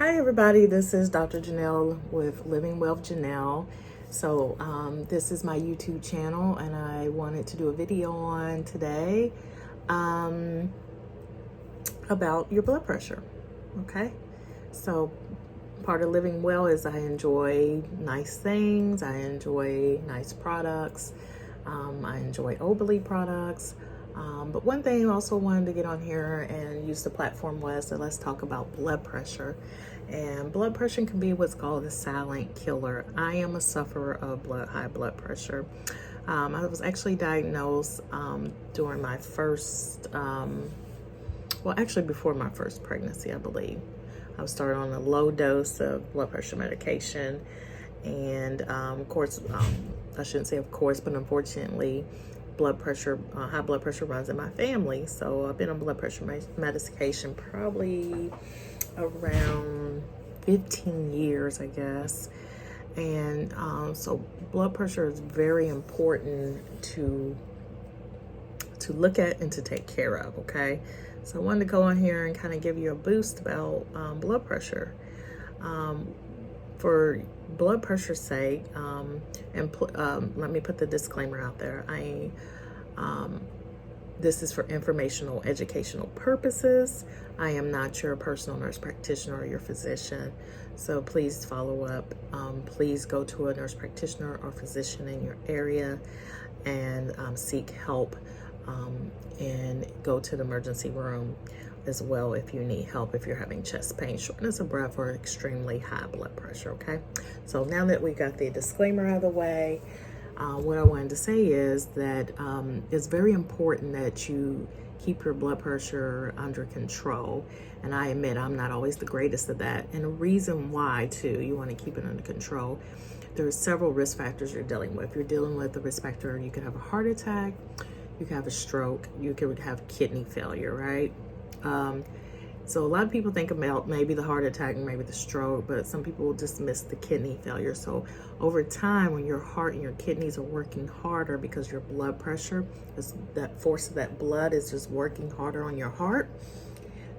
Hi everybody, this is Dr. Janel with Living Wealth Janel. So this is my YouTube channel and I wanted to do a video on today about your blood pressure, okay? So part of living well is I enjoy nice things, I enjoy nice products, I enjoy Oberly products. But one thing I also wanted to get on here and use the platform was that let's talk about blood pressure. And blood pressure can be what's called a silent killer. I am a sufferer of high blood pressure. I was actually diagnosed during my first, actually before my first pregnancy, I believe. I was started on a low dose of blood pressure medication. And of course, I shouldn't say of course, but unfortunately, high blood pressure runs in my family. So I've been on blood pressure medication probably around 15 years, I guess. And so blood pressure is very important to look at and to take care of, okay? So I wanted to go on here and kind of give you a boost about blood pressure. For blood pressure's sake, let me put the disclaimer out there. This is for informational, educational purposes. I am not your personal nurse practitioner or your physician, so please follow up. Please go to a nurse practitioner or physician in your area and seek help, and go to the emergency room as well if you need help, if you're having chest pain, shortness of breath, or extremely high blood pressure, okay? So now that we got the disclaimer out of the way, what I wanted to say is that it's very important that you keep your blood pressure under control. And I admit I'm not always the greatest at that. And the reason why, too, you want to keep it under control, there are several risk factors you're dealing with. You're dealing with the risk factor, you could have a heart attack, you could have a stroke, you could have kidney failure, right? So a lot of people think about maybe the heart attack and maybe the stroke, but some people will dismiss the kidney failure. So over time, when your heart and your kidneys are working harder because your blood pressure, is that force of that blood is just working harder on your heart,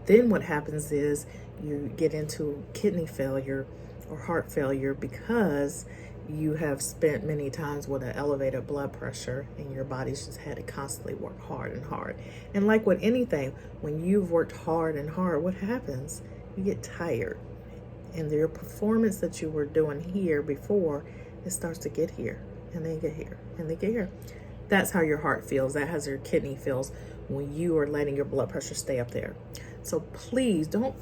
then what happens is you get into kidney failure or heart failure because you have spent many times with an elevated blood pressure and your body's just had to constantly work hard and hard. And like with anything, when you've worked hard and hard, what happens? You get tired. And your performance that you were doing here before, it starts to get here, and then get here, and then get here. That's how your heart feels. That has your kidney feels when you are letting your blood pressure stay up there. So please don't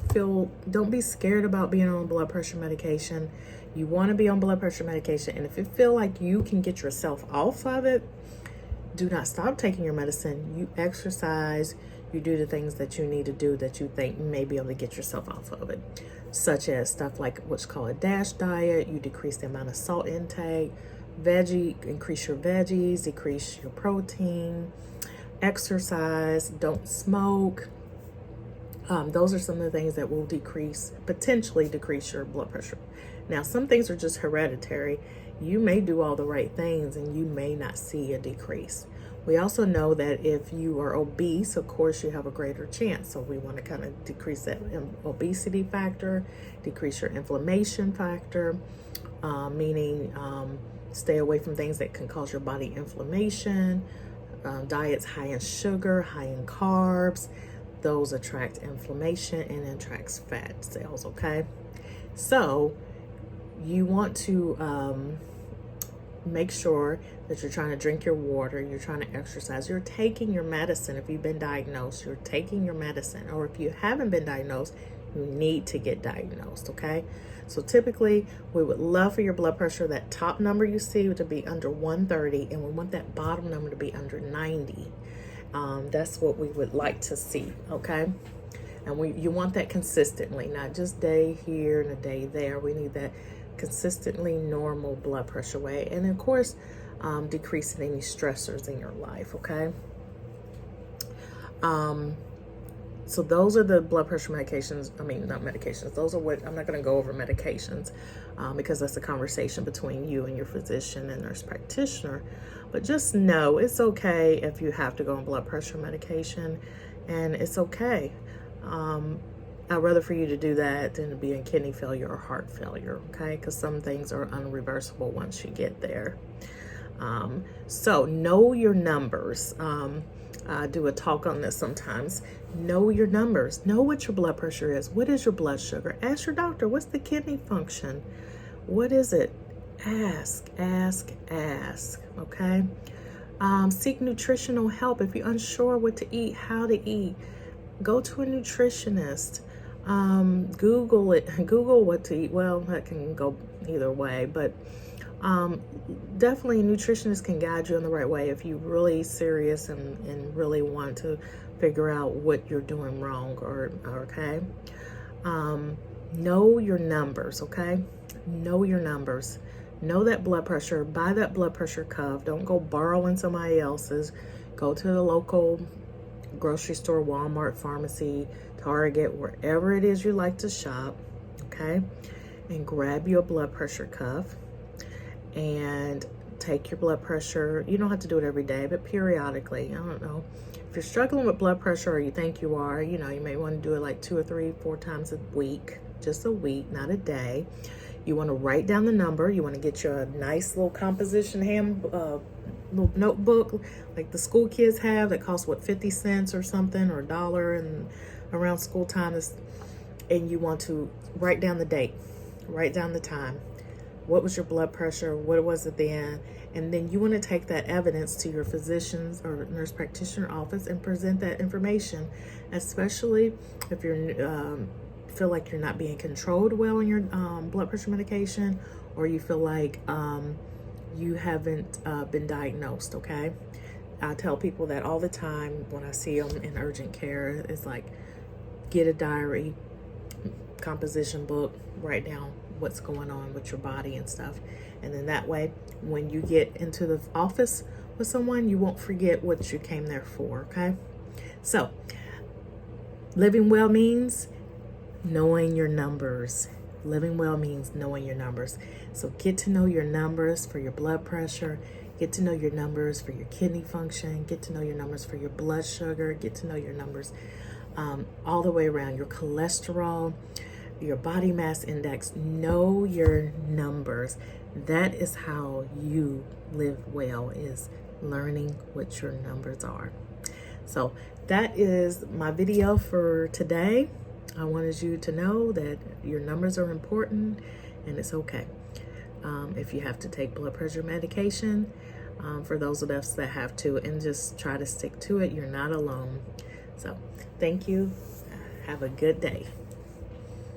be scared about being on blood pressure medication. You want to be on blood pressure medication, and if you feel like you can get yourself off of it, do not stop taking your medicine. You exercise, you do the things that you need to do that you think may be able to get yourself off of it, such as stuff like what's called a DASH diet. You decrease the amount of salt intake, increase your veggies, decrease your protein, exercise, don't smoke. Those are some of the things that will potentially decrease your blood pressure. Now, some things are just hereditary. You may do all the right things and you may not see a decrease. We also know that if you are obese, of course, you have a greater chance. So we want to kind of decrease that obesity factor, decrease your inflammation factor, meaning stay away from things that can cause your body inflammation, diets high in sugar, high in carbs. Those attract inflammation and attracts fat cells, okay? So you want to make sure that you're trying to drink your water, you're trying to exercise, you're taking your medicine. If you've been diagnosed, you're taking your medicine. Or if you haven't been diagnosed, you need to get diagnosed, okay? So typically, we would love for your blood pressure, that top number you see, to be under 130, and we want that bottom number to be under 90. That's what we would like to see, okay? And you want that consistently, not just day here and a day there. We need that consistently normal blood pressure way. And of course, decreasing any stressors in your life, okay? So those are the blood pressure medications. I mean, not medications. Those are what, I'm not going to go over medications because that's a conversation between you and your physician and nurse practitioner. But just know it's okay if you have to go on blood pressure medication, and it's okay. I'd rather for you to do that than to be in kidney failure or heart failure, okay? Because some things are unreversible once you get there. So know your numbers. I do a talk on this sometimes. Know your numbers. Know what your blood pressure is. What is your blood sugar? Ask your doctor, what's the kidney function? What is it? Ask, okay? Seek nutritional help. If you're unsure what to eat, how to eat, go to a nutritionist. Google it. Google what to eat. Well, that can go either way, but definitely a nutritionist can guide you in the right way if you're really serious and really want to figure out what you're doing wrong, or okay. Know your numbers, okay? Know your numbers. Know that blood pressure. Buy that blood pressure cuff. Don't go borrowing somebody else's. Go to the local grocery store, Walmart, pharmacy, Target, wherever it is you like to shop, okay? And grab your blood pressure cuff and take your blood pressure. You don't have to do it every day, but periodically. I don't know. If you're struggling with blood pressure, or you think you are, you know, you may want to do it like 2 or 3, 4 times a week, just a week, not a day. You want to write down the number. You want to get your nice little composition little notebook like the school kids have that costs what, 50 cents or something, or $1, and around school time is, and you want to write down the date, write down the time. What was your blood pressure? What was it then? And then you want to take that evidence to your physician's or nurse practitioner office and present that information, especially if you're feel like you're not being controlled well in your blood pressure medication, or you feel like you haven't been diagnosed, okay? I tell people that all the time when I see them in urgent care. It's like, get a diary, composition book, write down what's going on with your body and stuff. And then that way, when you get into the office with someone, you won't forget what you came there for, okay? So, living well means knowing your numbers. Living well means knowing your numbers. So get to know your numbers for your blood pressure. Get to know your numbers for your kidney function. Get to know your numbers for your blood sugar. Get to know your numbers all the way around. Your cholesterol, your body mass index. Know your numbers. That is how you live well, is learning what your numbers are. So that is my video for today. I wanted you to know that your numbers are important, and it's okay. If you have to take blood pressure medication, for those of us that have to, and just try to stick to it, you're not alone. So thank you. Have a good day.